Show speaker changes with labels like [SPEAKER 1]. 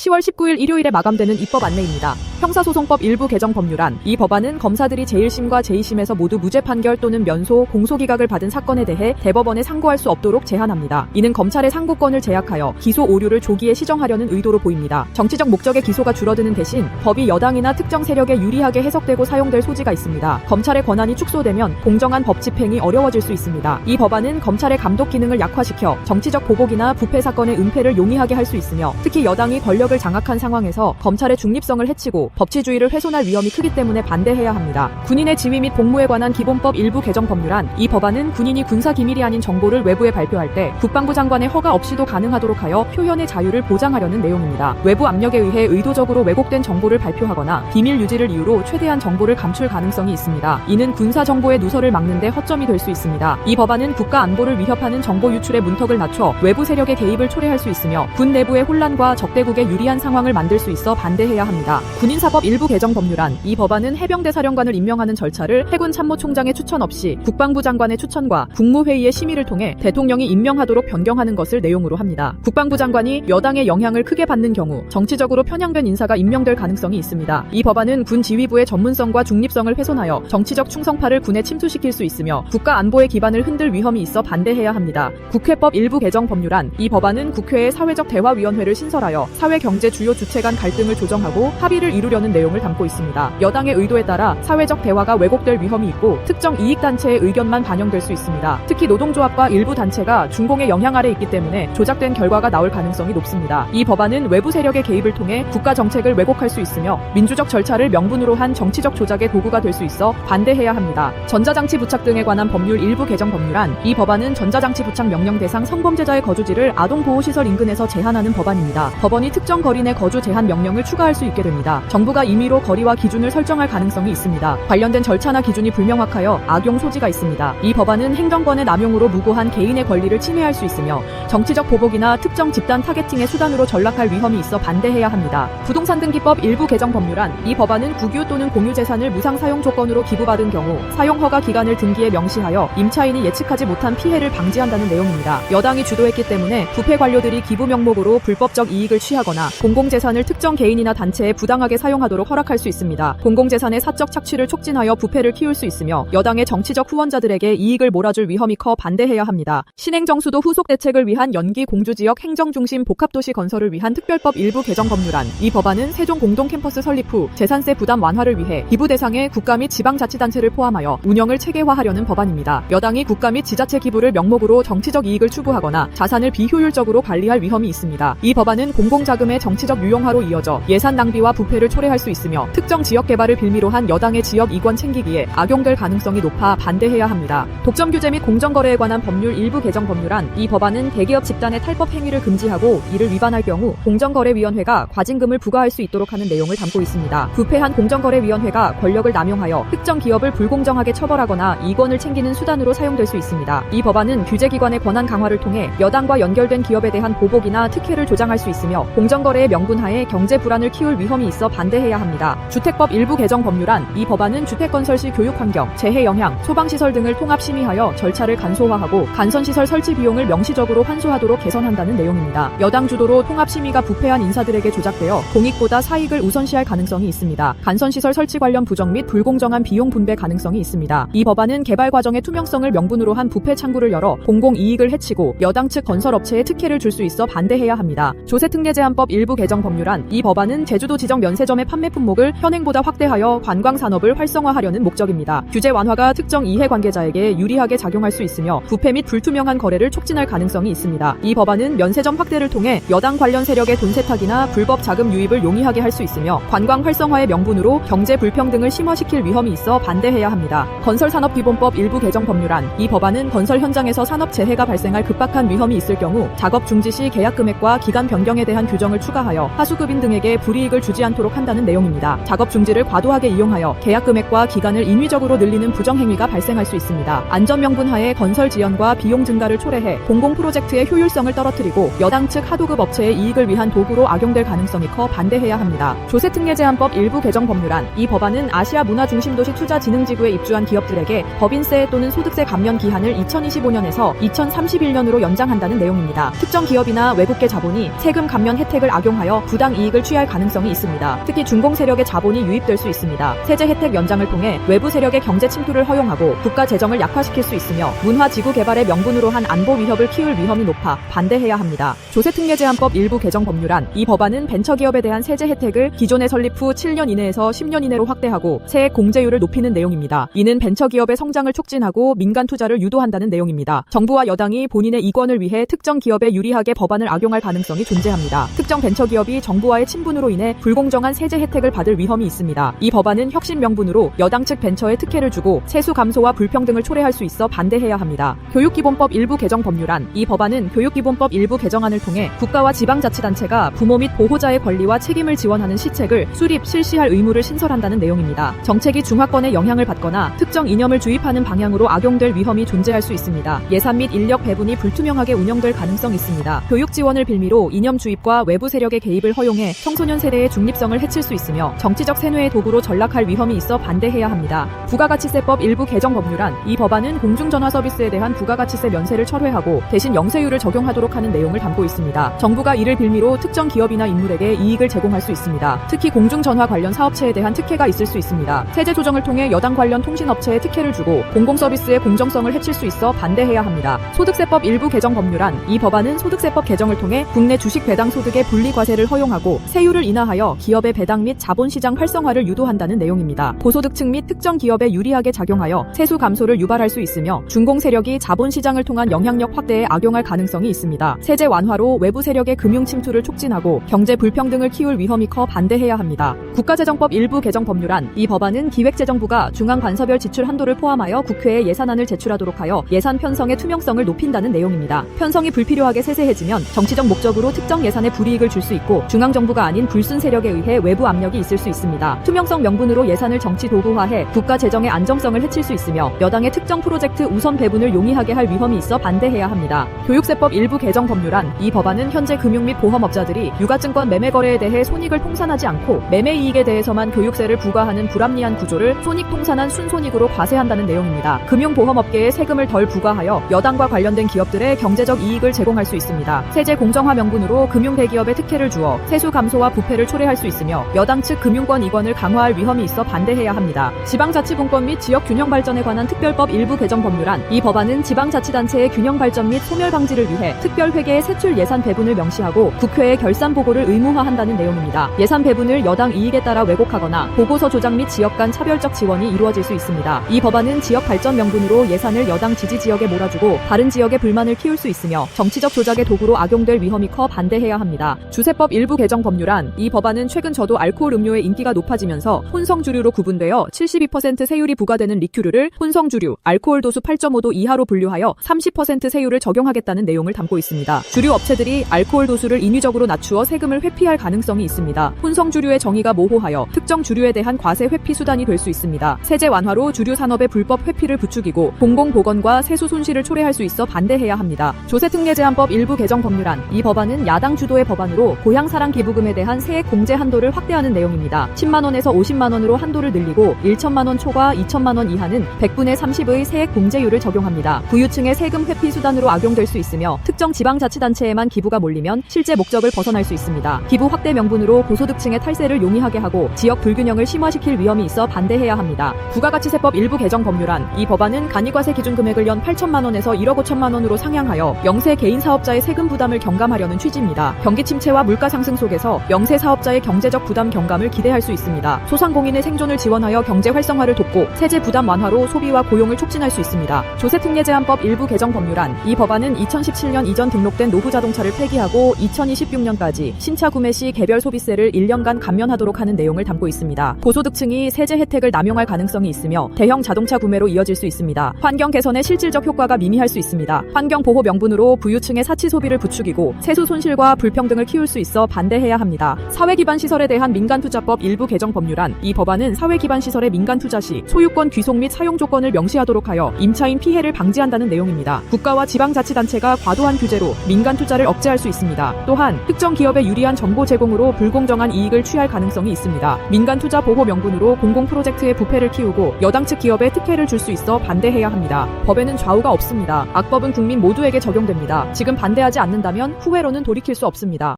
[SPEAKER 1] 10월 19일 일요일에 마감되는 입법 안내입니다. 형사소송법 일부 개정 법률안. 이 법안은 검사들이 제1심과 제2심에서 모두 무죄 판결 또는 면소, 공소기각을 받은 사건에 대해 대법원에 상고할 수 없도록 제한합니다. 이는 검찰의 상고권을 제약하여 기소 오류를 조기에 시정하려는 의도로 보입니다. 정치적 목적의 기소가 줄어드는 대신 법이 여당이나 특정 세력에 유리하게 해석되고 사용될 소지가 있습니다. 검찰의 권한이 축소되면 공정한 법 집행이 어려워질 수 있습니다. 이 법안은 검찰의 감독 기능을 약화시켜 정치적 보복이나 부패 사건의 은폐를 용이하게 할 수 있으며 특히 여당이 권력을 장악한 상황에서 검찰의 중립성을 해치고 법치주의를 훼손할 위험이 크기 때문에 반대해야 합니다. 군인의 지위 및 복무에 관한 기본법 일부 개정 법률안. 이 법안은 군인이 군사기밀이 아닌 정보를 외부에 발표할 때 국방부 장관의 허가 없이도 가능하도록 하여 표현의 자유를 보장하려는 내용입니다. 외부 압력에 의해 의도적으로 왜곡된 정보를 발표하거나 비밀 유지를 이유로 최대한 정보를 감출 가능성이 있습니다. 이는 군사정보의 누설을 막는 데 허점이 될 수 있습니다. 이 법안은 국가 안보를 위협하는 정보 유출의 문턱을 낮춰 외부 세력의 개입을 초래할 수 있으며 군 내부의 혼란과 적대국에 유리한 상황을 만들 수 있어 반대해야 합니다. 군인사법 일부 개정 법률안. 이 법안은 해병대 사령관을 임명하는 절차를 해군 참모총장의 추천 없이 국방부 장관의 추천과 국무회의의 심의를 통해 대통령이 임명하도록 변경하는 것을 내용으로 합니다. 국방부 장관이 여당의 영향을 크게 받는 경우 정치적으로 편향된 인사가 임명될 가능성이 있습니다. 이 법안은 군 지휘부의 전문성과 중립성을 훼손하여 정치적 충성파를 군에 침투시킬 수 있으며 국가 안보의 기반을 흔들 위험이 있어 반대해야 합니다. 국회법 일부 개정 법률안. 이 법안은 국회의 사회적 대화위원회를 신설하여 사회 경제 주요 주체 간 갈등을 조정하고 합의를 이루려는 내용을 담고 있습니다. 여당의 의도에 따라 사회적 대화가 왜곡될 위험이 있고 특정 이익단체의 의견만 반영될 수 있습니다. 특히 노동조합과 일부 단체가 중공의 영향 아래 있기 때문에 조작된 결과가 나올 가능성이 높습니다. 이 법안은 외부 세력의 개입을 통해 국가 정책을 왜곡할 수 있으며 민주적 절차를 명분으로 한 정치적 조작의 도구가 될 수 있어 반대해야 합니다. 전자장치 부착 등에 관한 법률 일부 개정 법률안. 이 법안은 전자장치 부착 명령 대상 성범죄자의 거주지를 아동보호시설 인근에서 제한하는 법안입니다. 법원이 특정 거리 내 거주 제한 명령을 추가할 수 있게 됩니다. 정부가 임의로 거리와 기준을 설정할 가능성이 있습니다. 관련된 절차나 기준이 불명확하여 악용 소지가 있습니다. 이 법안은 행정권의 남용으로 무고한 개인의 권리를 침해할 수 있으며 정치적 보복이나 특정 집단 타겟팅의 수단으로 전락할 위험이 있어 반대해야 합니다. 부동산 등기법 일부 개정 법률안. 이 법안은 국유 또는 공유 재산을 무상 사용 조건으로 기부받은 경우 사용 허가 기간을 등기에 명시하여 임차인이 예측하지 못한 피해를 방지한다는 내용입니다. 여당이 주도했기 때문에 부패 관료들이 기부 명목으로 불법적 이익을 취하거나 공공재산을 특정 개인이나 단체에 부당하게 사용하도록 허락할 수 있습니다. 공공재산의 사적 착취를 촉진하여 부패를 키울 수 있으며 여당의 정치적 후원자들에게 이익을 몰아줄 위험이 커 반대해야 합니다. 신행정수도 후속 대책을 위한 연기 공주지역 행정중심 복합도시 건설을 위한 특별법 일부 개정 법률안. 이 법안은 세종 공동 캠퍼스 설립 후 재산세 부담 완화를 위해 기부 대상에 국가 및 지방자치단체를 포함하여 운영을 체계화하려는 법안입니다. 여당이 국가 및 지자체 기부를 명목으로 정치적 이익을 추구하거나 자산을 비효율적으로 관리할 위험이 있습니다. 이 법안은 공공자금의 정치적 유용화로 이어져 예산 낭비와 부패를 초래할 수 있으며 특정 지역 개발을 빌미로 한 여당의 지역 이권 챙기기에 악용될 가능성이 높아 반대해야 합니다. 독점 규제 및 공정거래에 관한 법률 일부 개정 법률안. 이 법안은 대기업 집단의 탈법 행위를 금지하고 이를 위반할 경우 공정거래위원회가 과징금을 부과할 수 있도록 하는 내용을 담고 있습니다. 부패한 공정거래위원회가 권력을 남용하여 특정 기업을 불공정하게 처벌하거나 이권을 챙기는 수단으로 사용될 수 있습니다. 이 법안은 규제기관의 권한 강화를 통해 여당과 연결된 기업에 대한 보복이나 특혜를 조장할 수 있으며 공정거래의 명분하에 경제 불안을 키울 위험이 있어 반대해야 합니다. 주택법 일부 개정 법률안. 이 법안은 주택건설 시 교육환경, 재해 영향, 소방시설 등을 통합 심의하여 절차를 간소화하고 간선시설 설치 비용을 명시적으로 환수하도록 개선한다는 내용입니다. 여당 주도로 통합 심의가 부패한 인사들에게 조작되어 공익보다 사익을 우선시할 가능성이 있습니다. 간선시설 설치 관련 부정 및 불공정한 비용 분배 가능성이 있습니다. 이 법안은 개발 과정의 투명성을 명분으로 한 부패 창구를 열어 공공이익을 해치고 여당 측 건설업체에 특혜를 줄 수 있어 반대해야 합니다. 조세특례제한법 일부 개정 법률안. 이 법안은 제주도 지정 면세점의 판매 품목을 현행보다 확대하여 관광산업을 활성화하려는 목적입니다. 규제 완화가 특정 이해관계자에게 유리하게 작용할 수 있으며 부패 및 불투명한 거래를 촉진할 가능성이 있습니다. 이 법안은 면세점 확대를 통해 여당 관련 세력의 돈 세탁이나 불법 자금 유입을 용이하게 할 수 있으며 관광 활성화의 명분으로 경제 불평등을 심화시킬 위험이 있어 반대해야 합니다. 건설산업기본법 일부 개정 법률안. 이 법안은 건설 현장에서 산업 재해가 발생할 급박한 위험이 있을 경우 작업 중지 시 계약 금액과 기간 변경에 대한 규정을 추가하여 하수급인 등에게 불이익을 주지 않도록 한다는 내용입니다. 작업 중지를 과도하게 이용하여 계약 금액과 기간을 인위적으로 늘리는 부정행위가 발생할 수 있습니다. 안전명분 하에 건설 지연과 비용 증가를 초래해 공공 프로젝트의 효율성을 떨어뜨리고 여당 측 하도급 업체의 이익을 위한 도구로 악용될 가능성이 커 반대해야 합니다. 조세특례제한법 일부 개정 법률안. 이 법안은 아시아 문화중심도시 투자진흥지구에 입주한 기업들에게 법인세 또는 소득세 감면 기한을 2025년에서 2031년으로 연장한다는 내용입니다. 특정 기업이나 외국계 자본이 세금 감면 혜택을 악용하여 부당 이익을 취할 가능성이 있습니다. 특히 중공 세력의 자본이 유입될 수 있습니다. 세제 혜택 연장을 통해 외부 세력의 경제 침투를 허용하고 국가 재정을 약화시킬 수 있으며 문화지구 개발의 명분으로 한 안보 위협을 키울 위험이 높아 반대해야 합니다. 조세특례제한법 일부 개정 법률안. 이 법안은 벤처기업에 대한 세제 혜택을 기존의 설립 후 7년 이내에서 10년 이내로 확대하고 세액 공제율을 높이는 내용입니다. 이는 벤처기업의 성장을 촉진하고 민간 투자를 유도한다는 내용입니다. 정부와 여당이 본인의 이권을 위해 특정 기업에 유리하게 법안을 악용할 가능성이 존재합니다. 특정 벤처기업이 정부와의 친분으로 인해 불공정한 세제 혜택을 받을 위험이 있습니다. 이 법안은 혁신 명분으로 여당 측 벤처에 특혜를 주고 세수 감소와 불평등을 초래할 수 있어 반대해야 합니다. 교육기본법 일부 개정 법률안. 이 법안은 교육기본법 일부 개정안을 통해 국가와 지방자치단체가 부모 및 보호자의 권리와 책임을 지원하는 시책을 수립, 실시할 의무를 신설한다는 내용입니다. 정책이 중화권에 영향을 받거나 특정 이념을 주입하는 방향으로 악용될 위험이 존재할 수 있습니다. 예산 및 인력 배분이 불투명하게 운영될 가능성이 있습니다. 교육 지원을 빌미로 이념 주입과 외부 세력의 개입을 허용해 청소년 세대의 중립성을 해칠 수 있으며 정치적 세뇌의 도구로 전락할 위험이 있어 반대해야 합니다. 부가가치세법 일부 개정 법률안. 이 법안은 공중전화 서비스에 대한 부가가치세 면세를 철회하고 대신 영세율을 적용하도록 하는 내용을 담고 있습니다. 정부가 이를 빌미로 특정 기업이나 인물에게 이익을 제공할 수 있습니다. 특히 공중전화 관련 사업체에 대한 특혜가 있을 수 있습니다. 세제 조정을 통해 여당 관련 통신업체에 특혜를 주고 공공서비스의 공정성을 해칠 수 있어 반대해야 합니다. 소득세법 일부 개정 법률안. 이 법안은 소득세법 개정을 통해 국내 주식 배당 소득의 분리과세를 허용하고 세율을 인하하여 기업의 배당 및 자본시장 활성화를 유도한다는 내용입니다. 고소득층 및 특정 기업에 유리하게 작용하여 세수 감소를 유발할 수 있으며 중공 세력이 자본시장을 통한 영향력 확대에 악용할 가능성이 있습니다. 세제 완화로 외부 세력의 금융 침투를 촉진하고 경제 불평등을 키울 위험이 커 반대해야 합니다. 국가재정법 일부 개정 법률안. 이 법안은 기획재정부가 중앙관서별 지출 한도를 포함하여 국회에 예산안을 제출하도록 하여 예산 편성의 투명성을 높인다는 내용입니다. 편성이 불필요하게 세세해지면 정치적 목적으로 특정 예산에 불이익을 줄 수 있고 중앙정부가 아닌 불순 세력에 의해 외부 압력이 있을 수 있습니다. 투명성 명분으로 예산을 정치 도구화해 국가 재정의 안정성을 해칠 수 있으며 여당의 특정 프로젝트 우선 배분을 용이하게 할 위험이 있어 반대해야 합니다. 교육세법 일부 개정 법률안. 이 법안은 현재 금융 및 보험업자들이 유가증권 매매 거래에 대해 손익을 통산하지 않고 매매 이익에 대해서만 교육세를 부과하는 불합리한 구조를 손익 통산한 순손익으로 과세한다는 내용입니다. 금융보험업계에 세금을 덜 부과하여 여당과 관련된 기업들의 경제적 이익을 제공할 수 있습니다. 세제 공정화 명분으로 금융대기업에 특혜를 주어 세수 감소와 부패를 초래할 수 있으며 여당 측 금융권 이권을 강화할 위험이 있어 반대해야 합니다. 지방자치분권 및 지역 균형 발전에 관한 특별법 일부 개정 법률안. 이 법안은 지방자치단체의 균형 발전 및 소멸 방지를 위해 특별회계의 세출 예산 배분을 명시하고 국회에 결산 보고를 의무화한다는 내용입니다. 예산 배분을 여당 이익에 따라 왜곡하거나 보고서 조작 및 지역 간 차별적 지원이 이루어질 수 있습니다. 이 법안은 지역 발전 명분으로 예산을 여당 지지 지역에 몰아주고 다른 지역의 불만을 키울 수 있으며 정치적 조작의 도구로 악용될 위험이 커 반대해야 합니다. 주세법 일부 개정 법률안. 이 법안은 최근 저도 알코올 음료의 인기가 높아지면서 혼성주류로 구분되어 72% 세율이 부과되는 리큐르를 혼성주류, 알코올 도수 8.5도 이하로 분류하여 30% 세율을 적용하겠다는 내용을 담고 있습니다. 주류 업체들이 알코올 도수를 인위적으로 낮추어 세금을 회피할 가능성이 있습니다. 혼성주류의 정의가 모호하여 특정 주류에 대한 과세 회피 수단이 될 수 있습니다. 세제 완화로 주류 산업의 불법 회피를 부추기고 공공보건과 세수 손실을 초래할 수 있어 반대해야 합니다. 조세특례제한법 일부 개정 법률안. 이 법안은 야당 주도의 법안으로 고향사랑 기부금에 대한 세액 공제 한도를 확대하는 내용입니다. 10만원에서 50만원으로 한도를 늘리고 1천만원 초과 2천만원 이하는 100분의 30의 세액 공제율을 적용합니다. 부유층의 세금 회피 수단으로 악용될 수 있으며 특정 지방자치단체에만 기부가 몰리면 실제 목적을 벗어날 수 있습니다. 기부 확대 명분으로 고소득층의 탈세를 용이하게 하고 지역 불균형을 심화시킬 위험이 있어 반대해야 합니다. 부가가치세법 일부 개정 법률안. 이 법안은 간이과세 기준 금액을 연 8천만원에서 1억 5천만원으로 상향하여 영세 개인 사업자의 세금 부담을 경감하려는 취지입니다. 경기 침체와 물가 상승 속에서 영세 사업자의 경제적 부담 경감을 기대할 수 있습니다. 소상공인의 생존을 지원하여 경제 활성화를 돕고 세제 부담 완화로 소비와 고용을 촉진할 수 있습니다. 조세특례제한법 일부 개정 법률안. 이 법안은 2017년 이전 등록된 노후 자동차를 폐기하고 2026년까지 신차 구매 시 개별 소비세를 1년간 감면하도록 하는 내용을 담고 있습니다. 고소득층이 세제 혜택을 남용할 가능성이 있으며 대형 자동차 구매로 이어질 수 있습니다. 환경 개선의 실질적 효과가 미미할 수 있습니다. 환경 보호 명분으로 부유층의 사치 소비를 부추기고 세수 손실과 불평등을 키울 수 있어 반대해야 합니다. 사회 기반 시설에 시설에 대한 민간투자법 일부 개정 법률안. 이 법안은 사회기반 시설의 민간투자 시 소유권 귀속 및 사용 조건을 명시하도록 하여 임차인 피해를 방지한다는 내용입니다. 국가와 지방자치단체가 과도한 규제로 민간투자를 억제할 수 있습니다. 또한 특정 기업에 유리한 정보 제공으로 불공정한 이익을 취할 가능성이 있습니다. 민간투자 보호 명분으로 공공프로젝트의 부패를 키우고 여당 측 기업에 특혜를 줄 수 있어 반대해야 합니다. 법에는 좌우가 없습니다. 악법은 국민 모두에게 적용됩니다. 지금 반대하지 않는다면 후회로는 돌이킬 수 없습니다.